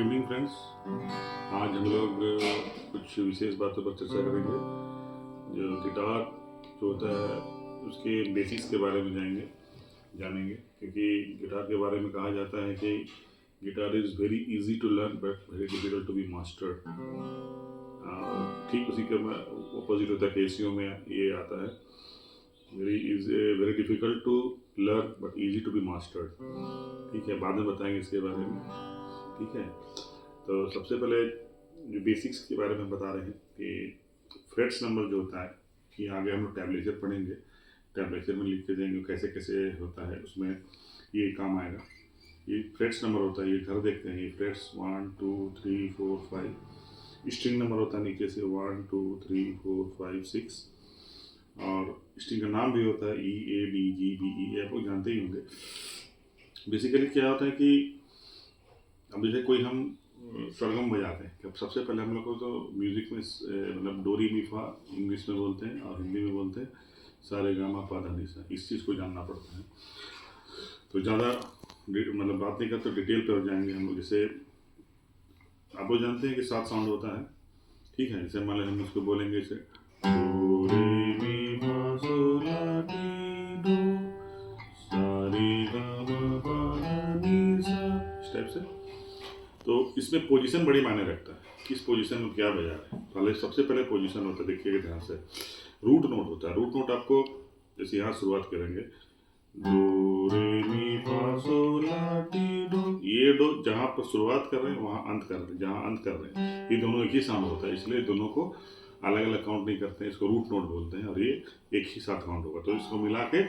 Evening friends. आज हम लोग कुछ विशेष बातों पर चर्चा करेंगे। जो गिटार जो होता है उसके बेसिक्स के बारे में जानेंगे क्योंकि गिटार के बारे में कहा जाता है कि guitar is very easy to learn but very difficult to be mastered. ठीक उसी के अपोजिट होता है केसियो में ये आता है, very difficult to learn but easy to be mastered. ठीक है, बाद में बताएंगे इसके बारे में। ठीक है, तो सबसे पहले जो बेसिक्स के बारे में बता रहे हैं कि फ्रेट्स नंबर जो होता है कि आगे हम लोग टैब्लेचर पढ़ेंगे, टैब्लेचर में लिख के देंगे कैसे कैसे होता है, उसमें ये काम आएगा। ये फ्रेट्स नंबर होता है, ये घर देखते हैं, ये फ्रेट्स 1 2 3 4 5। स्ट्रिंग नंबर होता है नीचे से 1 2 3 4 5 6, और स्ट्रिंग का नाम भी होता है E A D G B E, आप लोग जानते ही होंगे। बेसिकली क्या होता है कि अब जैसे कोई हम सरगम बजाते हैं, अब सबसे पहले हम लोग को तो म्यूज़िक में मतलब डोरी मी फा इंग्लिश में बोलते हैं और हिंदी में बोलते हैं सारे गामा पा धा नी सा, इस चीज़ को जानना पड़ता है। तो ज़्यादा मतलब बात नहीं करते, डिटेल पर जाएंगे हम लोग। जैसे आप लोग जानते हैं कि 7 साउंड होता है, ठीक है। जैसे मान लो हम उसको बोलेंगे जैसे डो रे मी फा सो ला टी डो सा रे गा मा पा धा नी सा, इस टाइप से। तो इसमें पोजीशन बड़ी मायने रखता है, किस पोजीशन में क्या बजा रहे हैं। पहले सबसे पहले पोजीशन होता है, देखिएगा ध्यान से। रूट नोट होता है, रूट नोट आपको जैसे यहाँ शुरुआत करेंगे डो रे मी फा सो ला टी डो, ये डो जहाँ पर शुरुआत कर रहे हैं वहाँ अंत कर रहे हैं, जहाँ अंत कर रहे हैं ये दोनों एक ही साउंड होता है, इसलिए दोनों को अलग अलग काउंट नहीं करते हैं, इसको रूट नोट बोलते हैं। और ये एक ही साथ काउंट होगा, तो इसको मिला के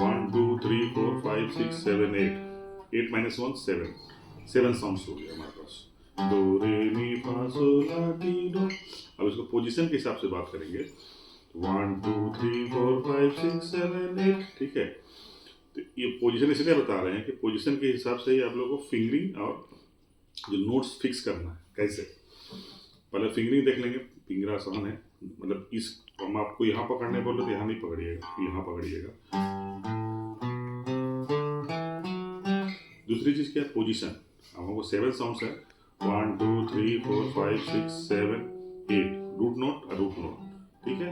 1 2 3 4 5 6 7 8 माइनस 1 7 साउंड्स हो गया हमारे पास, डो रे मी फा सो ला टी डो। अब इसको पोजीशन के हिसाब से बात करेंगे, 1 2 3 4 5 6 7 8, ठीक है। तो ये पोजीशन इसलिए बता रहे हैं कि पोजीशन के हिसाब से ही आप लोगों को फिंगरिंग और जो नोट्स फिक्स करना है कैसे। पहले फिंगरिंग देख लेंगे, फिंगर आसान है, मतलब इस हम आपको यहाँ पकड़ने बोल रहे तो यहाँ नहीं पकड़िएगा, यहाँ पकड़िएगा। दूसरी चीज़ क्या है, पोजीशन। अब हमको 7 साउंड्स है, 1 2 3 4 5 6 7 8, रूट नोट और रूट नोट, ठीक है।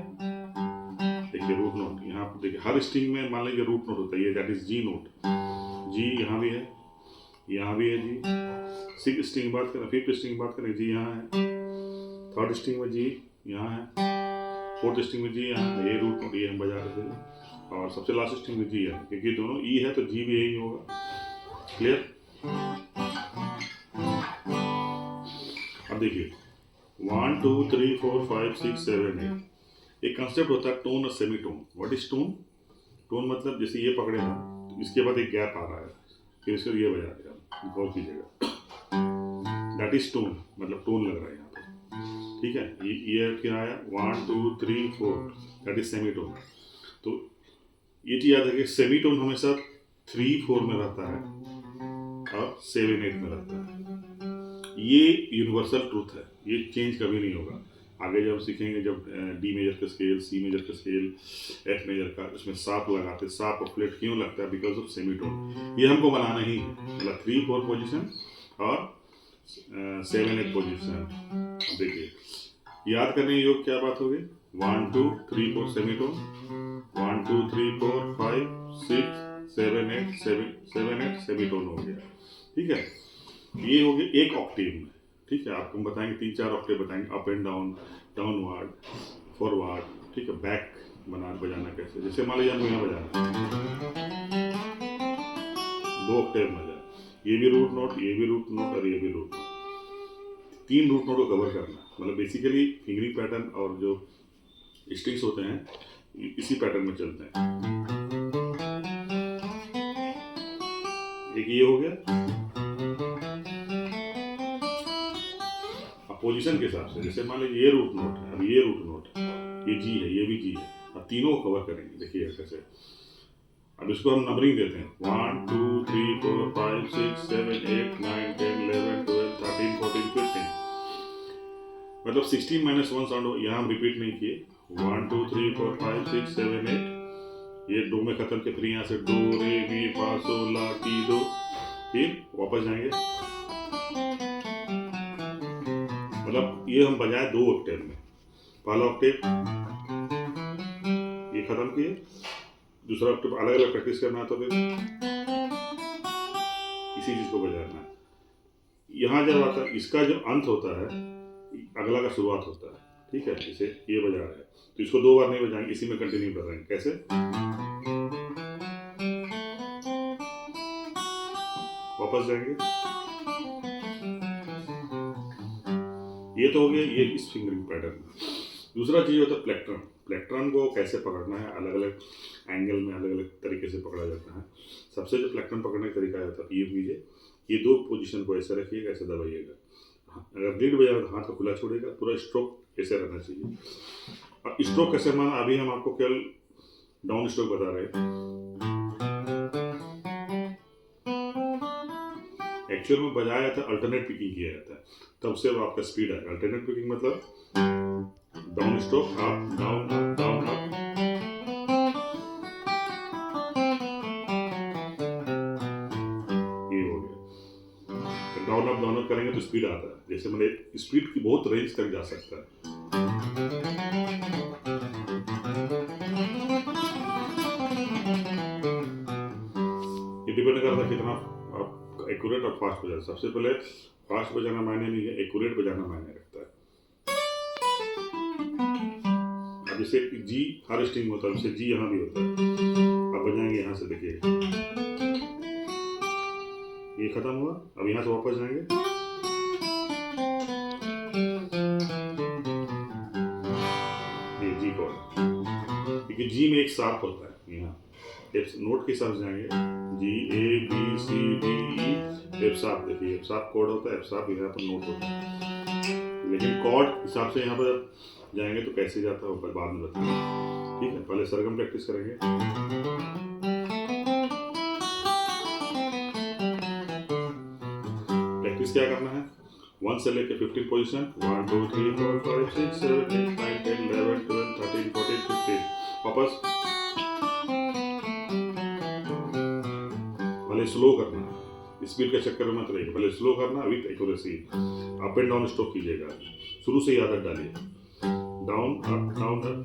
देखिए रूट नोट यहाँ पर देखिए, हर स्ट्रिंग में मान लीजिए रूट नोट होता है, ये दैट इज जी नोट। जी यहाँ भी है, यहाँ भी है जी। 6 स्ट्रिंग बात करें, 5th स्ट्रिंग बात करें, जी यहाँ है। 3rd स्ट्रिंग में जी यहाँ है, 4th स्ट्रिंग में जी यहाँ है, ये रूट नोट ये हम बजा रहे थे। और सबसे लास्ट स्ट्रिंग में जी है, क्योंकि दोनों ई है तो जी भी यही होगा। क्लियर। अब देखिए 1 2 3 4 5 6 7 8, एक कंसेप्ट होता है टोन और semi tone. What is tone? Tone मतलब जैसे ये पकड़े ना तो इसके बाद एक गैप आ रहा है, फिर इसको ये बजा देगा, गौर कीजिएगा, दैट इज टोन, मतलब टोन लग रहा है यहाँ पे, ठीक है। ये क्या आया 1 2 3 4, दैट इज सेमी टोन। तो ये चीज़ याद है कि सेमी टोन हमेशा 3 4 में रहता है और 7 8 में रहता है। ये यूनिवर्सल ट्रूथ है, ये चेंज कभी नहीं होगा। आगे जब सीखेंगे, जब डी मेजर का स्केल, सी मेजर का स्केल, एफ मेजर का, उसमें साप लगाते, साप और फ्लेट क्यों लगता है? Because of semi tone. ये हमको बनाना ही है, मतलब 3 4 पोजीशन और 7 8 पोजीशन। देखिए याद करने योग क्या बात होगी, 1 2 3 4 सेमी टोन, 1 2 3 4 5 6 7 8 7 8 सेमी टोन हो गया, ठीक है। ये हो गया एक ऑक्टेव में, ठीक है। आपको हम बताएंगे 3 4 ऑक्टेव बताएंगे, up and down, downward, forward, ठीक है। बैक बजाना कैसे, जैसे मान लीजिए यहाँ बजाना 2 ऑक्टेव में जाए, ये भी रूट नोट, ये भी रूट नोट और ये भी रूट नोट, 3 रूट नोट को कवर करना। मतलब बेसिकली फिंगरिंग पैटर्न और जो स्ट्रिंग्स होते हैं इसी पैटर्न में चलते हैं। एक ये हो गया पोजीशन के हिसाब से। जैसे मान लीजिए ये रूट नोट है, अब ये रूट नोट, ये जी है, ये भी जी है, अब तीनों को कवर करेंगे। देखिए कैसे, अब इसको हम नंबरिंग देते हैं 1 2 3 4 5 6 7 8 9 10 11 12 13 14 15, मतलब 16 माइनस 1 साउंड यहाँ हम रिपीट नहीं किए। 1 2 3 4 5 6 7 8, ये डो में खत्म के, फिर यहाँ से डो रे मी फा सो ला टी डो, फिर वापस जाएंगे मतलब ये हम बजाए 2 ऑक्टेव में। पहला ऑक्टेव ये खत्म किए, दूसरा ऑक्टेव अलग अलग प्रैक्टिस करना है तो फिर इसी चीज को बजाना है। यहाँ जब आता है इसका जो अंत होता है अगला का शुरुआत होता है, ठीक है। जैसे ये बजा रहे हैं तो इसको 2 बार नहीं बजाएंगे, इसी में कंटिन्यू कर रहे हैं। कैसे? वापस जाएंगे, ये तो हो गया ये इस फिंगरिंग पैटर्न में। दूसरा चीज होता है प्लेक्ट्रम। प्लेक्ट्रम को कैसे पकड़ना है, अलग अलग एंगल में अलग अलग तरीके से पकड़ा जाता है। सबसे जो प्लेक्ट्रम पकड़ने का तरीका होता है ये कीजिए, ये 2 पोजीशन को ऐसे रखिएगा, ऐसे दबाइएगा। अगर लीड बजाएगा तो हाथ को खुला छोड़ेगा, पूरा स्ट्रोक ऐसे रहना चाहिए। अब स्ट्रोक कैसे माना, अभी हम आपको केवल डाउन स्ट्रोक बता रहे हैं। एक्चुअल में बजाया जाता है अल्टरनेट पिकिंग किया जाता है, तब से वो आपका स्पीड है। अल्टरनेट पिकिंग मतलब down stroke, up down up down up. ये हो गया। तो डाउन अप करेंगे तो स्पीड आता है। जैसे मैंने स्पीड की बहुत रेंज तक जा सकता है। ये डिपेंड करता है कितना आप एक्यूरेट और फास्ट बजा। सबसे पहले फास्ट बजाना मायने नहीं है, एक्यूरेट बजाना मायने रखता है। अब जैसे जी हर स्ट्रिंग होता है, जैसे जी यहाँ भी होता है। अब बजाएंगे यहाँ से, देखिए ये खत्म हुआ। अब यहाँ से वापस जाएंगे, ये जी कॉर्ड, क्योंकि जी में एक शार्प होता है। यहाँ नोट के हिसाब से जाएंगे, G A B C D E, F sharp. देखिए एफ शार्प कॉर्ड होता है, एफ शार्प यहाँ पर नोट होता है। लेकिन कॉर्ड हिसाब से यहाँ पर जाएंगे तो कैसे जाता है ऊपर बाद में बताएंगे, ठीक है। पहले सरगम प्रैक्टिस करेंगे। प्रैक्टिस क्या करना है, 1 से लेकर 15 पोजीशन, 1 2 3 4 5 6 7 8 9 10 11 12 13 14 15। वापस पहले स्लो करना है, स्पीड के चक्कर में मत रहिए। पहले स्लो करना with accuracy. Up and down stroke कीजिएगा, शुरू से ही आदत डालिए। Down up down up.